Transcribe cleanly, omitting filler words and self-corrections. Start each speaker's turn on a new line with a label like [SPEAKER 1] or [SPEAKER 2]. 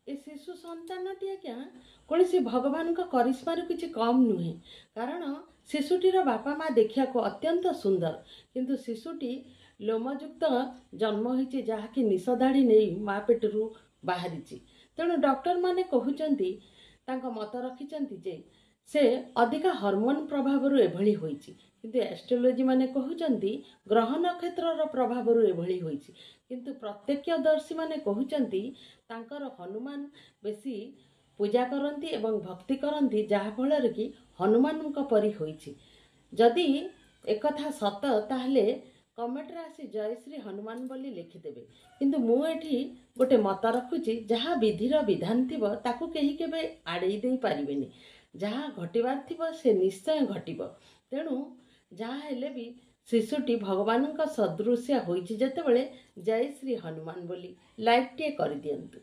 [SPEAKER 1] ए शिशु सन्तानटी आज्ञा कौन सी भगवान का करिश्मार किसी कम नुहे कारण शिशुटीर बापा माँ देखा अत्यंत सुंदर किंतु शिशुटी लोमयुक्त जन्म होती जहाँकि निशदाड़ी नहीं माँ पेटरू बाहरी तेणु डॉक्टर माने कहउचंती तांको मत रखिचंती जे से अधिका हार्मोन प्रभाव एभली होईची किंतु एस्ट्रोलोजी माने कहउचंती ग्रह नक्षत्र प्रभाव एभली होईची किंतु प्रत्यक्षदर्शी माने कहउचंती तांकर हनुमान बेसी पूजा करती एवं भक्ति करती जहाँ फल कि हनुमान परी होईची जदि एकथा सत ताहले कमेंट आसी जय श्री हनुमान बोली लिखिदेवे किंतु मुझे गोटे मत रखुची जहाँ विधिर विधान थी ताकू कहीं केबे आड़े दे पारिबेनी जहाँ घटवार थी से निश्चय घटब तेणु जहाँ हेले भी शिशुटी भगवान सदृश्य होइछि जेतेबेले जय श्री हनुमान बोली लाइक टे कर दियंतु।